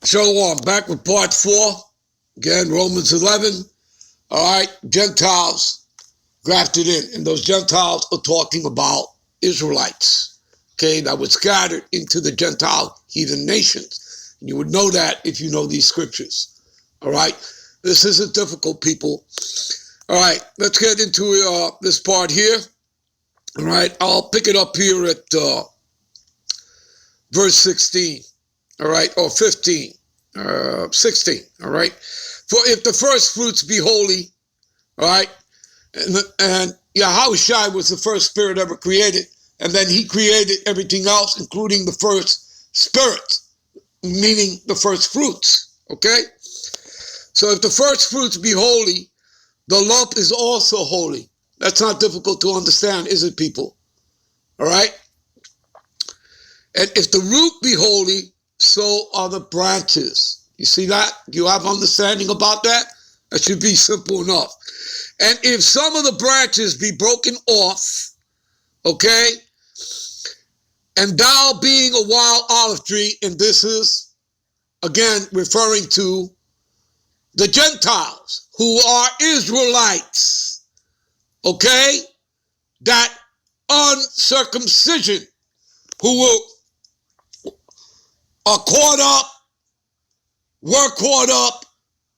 Shalom, back with part 4. Again, Romans 11. All right, Gentiles grafted in. And those Gentiles are talking about Israelites, okay, that were scattered into the Gentile heathen nations. And you would know that if you know these scriptures. All right, this isn't difficult, people. All right, let's get into this part here. All right, I'll pick it up here at verse 16. All right, or 15, 16, all right? For if the first fruits be holy, all right, and Yahushua was the first spirit ever created, and then he created everything else, including the first spirit, meaning the first fruits, okay? So if the first fruits be holy, the lump is also holy. That's not difficult to understand, is it, people? All right? And if the root be holy, so are the branches. You see that? You have understanding about that? That should be simple enough. And if some of the branches be broken off, okay, and thou being a wild olive tree, and this is, again, referring to the Gentiles, who are Israelites, okay, that uncircumcision, who will were caught up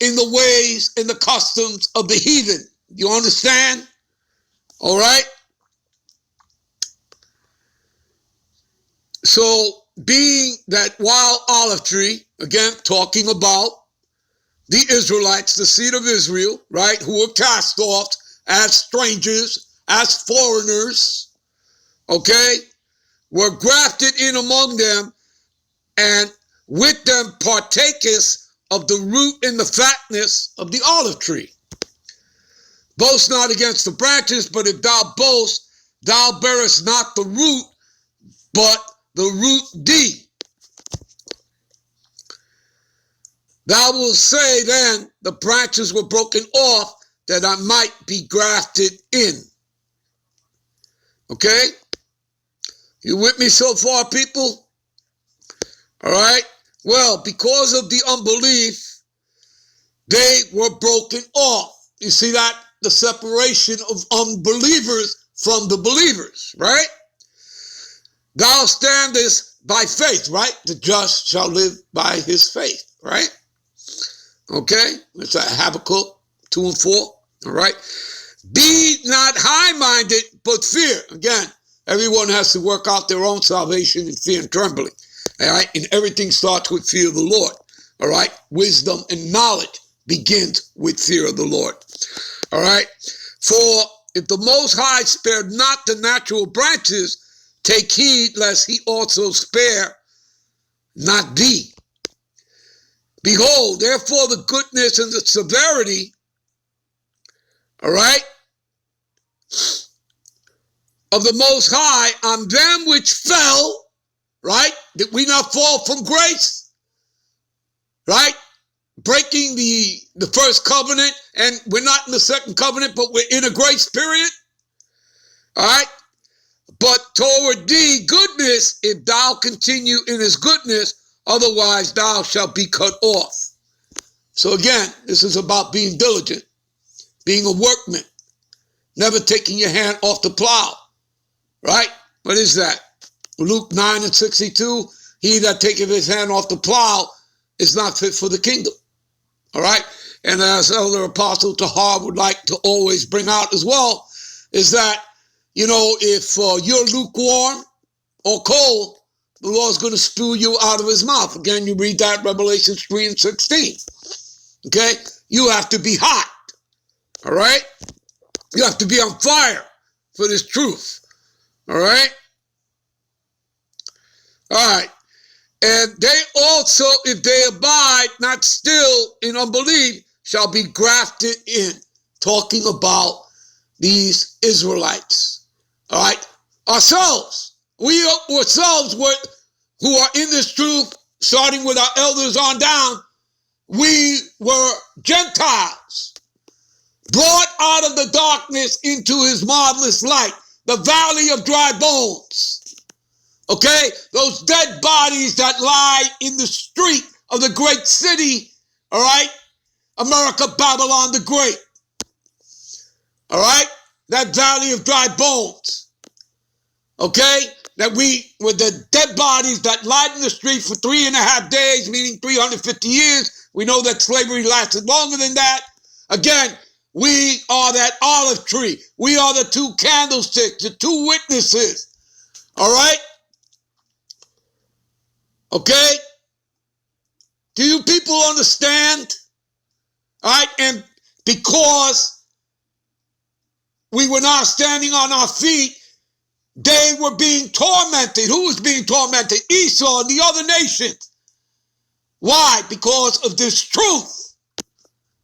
in the ways and the customs of the heathen. You understand? All right? So, being that wild olive tree, again, talking about the Israelites, the seed of Israel, right, who were cast off as strangers, as foreigners, okay, were grafted in among them, and with them partakest of the root and the fatness of the olive tree. Boast not against the branches, but if thou boast, thou bearest not the root, but the root thee. Thou wilt say then, the branches were broken off, that I might be grafted in. Okay? You with me so far, people? All right? Well, because of the unbelief, they were broken off. You see that? The separation of unbelievers from the believers, right? Thou standest by faith, right? The just shall live by his faith, right? Okay? It's Habakkuk 2 and 4, all right? Be not high-minded, but fear. Again, everyone has to work out their own salvation in fear and trembling. All right, and everything starts with fear of the Lord. All right, wisdom and knowledge begins with fear of the Lord. All right, for if the Most High spared not the natural branches, take heed lest he also spare not thee. Behold, therefore the goodness and the severity, all right, of the Most High on them which fell. Right? Did we not fall from grace? Right? Breaking the first covenant, and we're not in the second covenant, but we're in a grace period. All right? But toward thee goodness, if thou continue in his goodness, otherwise thou shalt be cut off. So again, this is about being diligent, being a workman, never taking your hand off the plow. Right? What is that? Luke 9 and 62, he that taketh his hand off the plow is not fit for the kingdom. All right? And as Elder Apostle Tahar would like to always bring out as well, is that, you know, if you're lukewarm or cold, the Lord's going to spew you out of his mouth. Again, you read that Revelation 3 and 16. Okay? You have to be hot. All right? You have to be on fire for this truth. All right? All right. And they also, if they abide not still in unbelief, shall be grafted in. Talking about these Israelites. All right. Ourselves. We ourselves who are in this truth, starting with our elders on down, we were Gentiles. Brought out of the darkness into his marvelous light. The valley of dry bones. Okay, those dead bodies that lie in the street of the great city, all right? America, Babylon the Great. All right? That valley of dry bones. Okay? That with the dead bodies that lied in the street for 3.5 days, meaning 350 years. We know that slavery lasted longer than that. Again, we are that olive tree. We are the two candlesticks, the two witnesses. All right? Okay? Do you people understand? All right? And because we were not standing on our feet, they were being tormented. Who was being tormented? Esau and the other nations. Why? Because of this truth.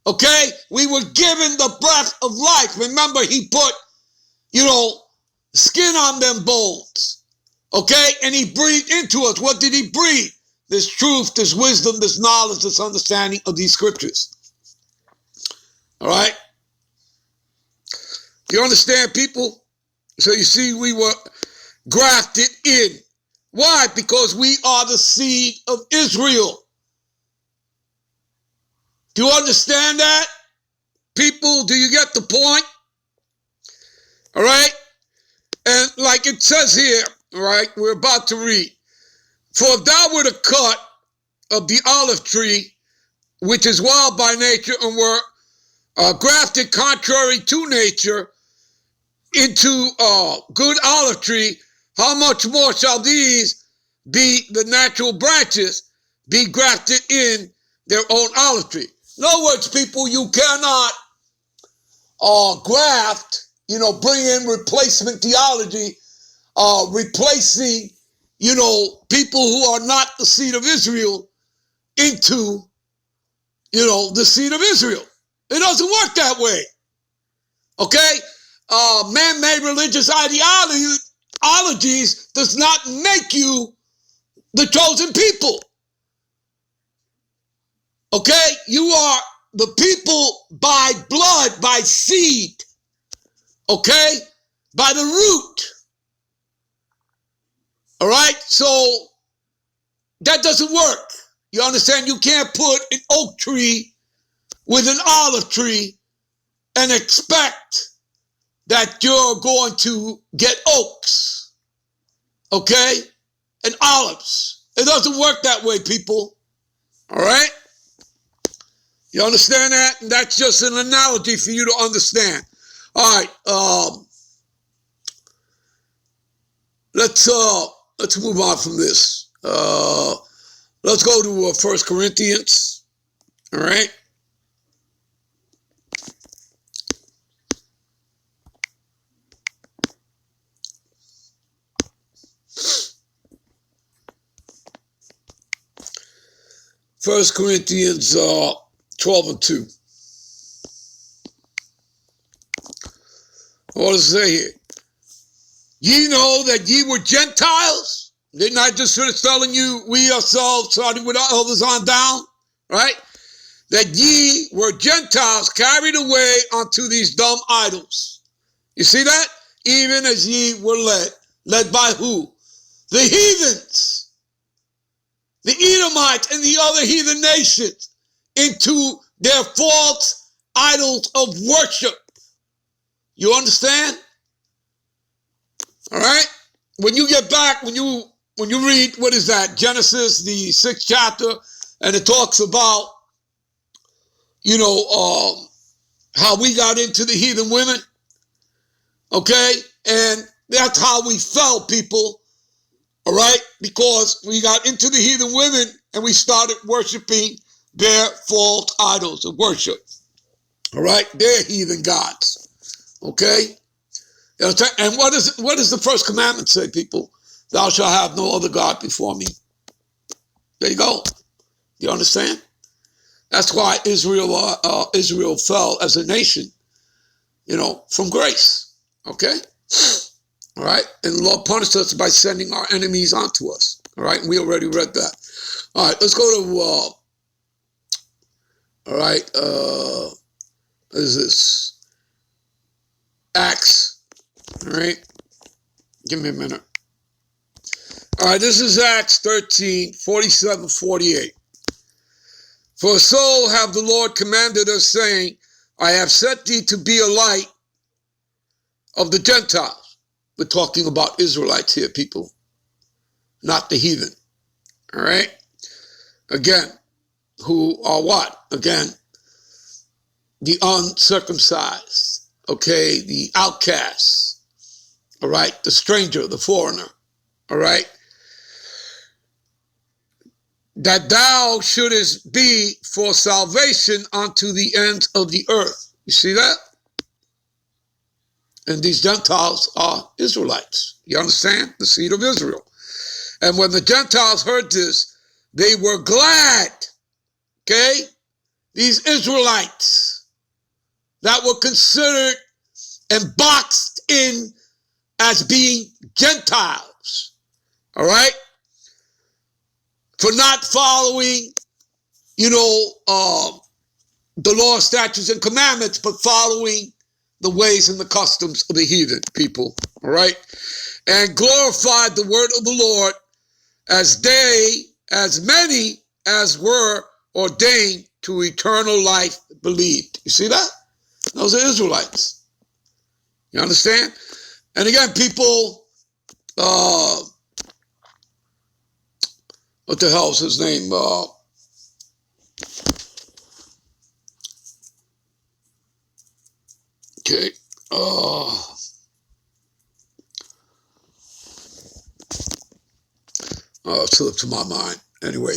Okay? We were given the breath of life. Remember, he put, skin on them bones. Okay? And he breathed into us. What did he breathe? This truth, this wisdom, this knowledge, this understanding of these scriptures. All right? Do you understand, people? So you see, we were grafted in. Why? Because we are the seed of Israel. Do you understand that? People, do you get the point? All right? And like it says here, all right, we're about to read. For if thou were the cut of the olive tree, which is wild by nature, and were grafted contrary to nature into a good olive tree, how much more shall these be the natural branches, be grafted in their own olive tree? In other words, people, you cannot graft, bring in replacement theology, replacing, people who are not the seed of Israel into, the seed of Israel. It doesn't work that way. Okay? Man-made religious ideologies does not make you the chosen people. Okay? You are the people by blood, by seed. Okay? By the root. All right? So that doesn't work. You understand? You can't put an oak tree with an olive tree and expect that you're going to get oaks, okay, and olives. It doesn't work that way, people, all right? You understand that? And that's just an analogy for you to understand. All right, let's move on from this. Let's go to 1 Corinthians, all right? First Corinthians 12:2. What does it say here? Ye know that ye were Gentiles. Didn't I just finish telling you we ourselves, starting with our elders on down, right? That ye were Gentiles carried away unto these dumb idols. You see that? Even as ye were led by who? The heathens. The Edomites and the other heathen nations into their false idols of worship. You understand? All right? When you get back, when you read, what is that? Genesis, the 6th chapter, and it talks about, how we got into the heathen women. Okay? And that's how we fell, people. All right? Because we got into the heathen women and we started worshiping their false idols of worship. All right? Their heathen gods. Okay? And what does the first commandment say, people? Thou shalt have no other God before me. There you go. You understand? That's why Israel fell as a nation, from grace. Okay? All right? And the Lord punished us by sending our enemies onto us. All right? And we already read that. All right, let's go to, what is this? Acts. All right? Give me a minute. All right, this is Acts 13, 47, 48. For so have the Lord commanded us, saying, I have set thee to be a light of the Gentiles. We're talking about Israelites here, people, not the heathen. All right? Again, who are what? Again, the uncircumcised, okay, the outcasts, all right, the stranger, the foreigner, all right, that thou shouldest be for salvation unto the ends of the earth. You see that? And these Gentiles are Israelites. You understand? The seed of Israel. And when the Gentiles heard this, they were glad, okay? These Israelites that were considered and boxed in as being Gentiles, all right? For not following, the law, statutes, and commandments, but following the ways and the customs of the heathen people, all right? And glorified the word of the Lord as many as were ordained to eternal life believed. You see that? Those are Israelites. You understand? And again, people, what the hell's his name? Okay. Slipped to my mind. Anyway,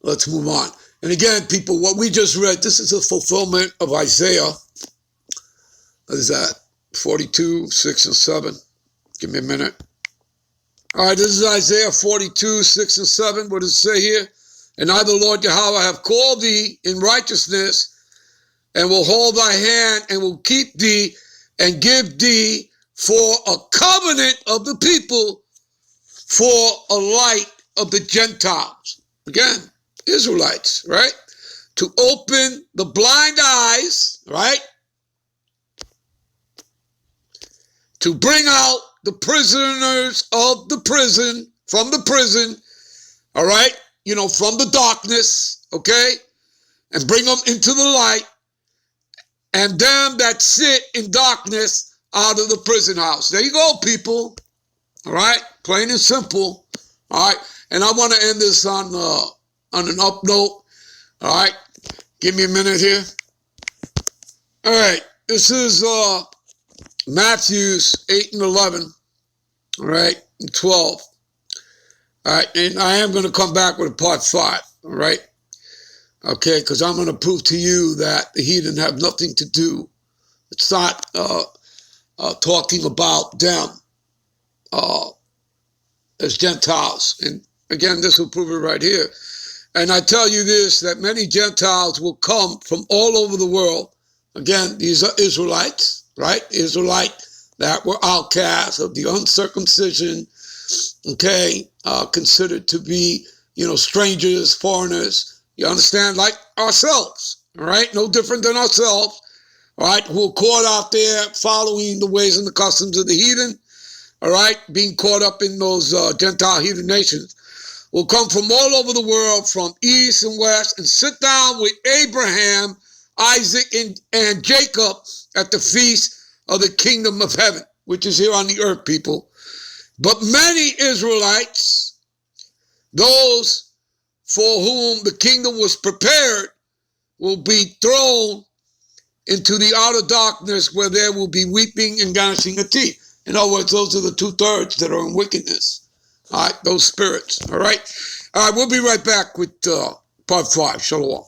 let's move on. And again, people, what we just read, this is a fulfillment of Isaiah. What is that? 42, 6 and 7. Give me a minute. All right, this is Isaiah 42, 6 and 7. What does it say here? And I, the Lord Yahweh, have called thee in righteousness, and will hold thy hand, and will keep thee, and give thee for a covenant of the people, for a light of the Gentiles. Again, Israelites, right? To open the blind eyes, right? To bring out the prisoners of the prison, from the prison, all right? From the darkness, okay? And bring them into the light. And them that sit in darkness out of the prison house. There you go, people. All right? Plain and simple. All right? And I want to end this on an up note. All right? Give me a minute here. All right. This is Matthews 8 and 11. All right? And 12. All right? And I am going to come back with a part 5. All right? Okay? Because I'm going to prove to you that the heathen have nothing to do. It's not talking about them as Gentiles. And again, this will prove it right here. And I tell you this, that many Gentiles will come from all over the world. Again, these are Israelites, right? Israelite that were outcasts of the uncircumcision, okay, considered to be, strangers, foreigners, you understand, like ourselves, all right? No different than ourselves, all right, who are caught out there following the ways and the customs of the heathen, all right, being caught up in those Gentile heathen nations, will come from all over the world, from east and west, and sit down with Abraham, Isaac, and Jacob at the feast of the kingdom of heaven, which is here on the earth, people. But many Israelites, those for whom the kingdom was prepared, will be thrown into the outer darkness, where there will be weeping and gnashing of teeth. In other words, those are the 2/3 that are in wickedness. All right, those spirits. All right. All right, we'll be right back with part 5. Shalom.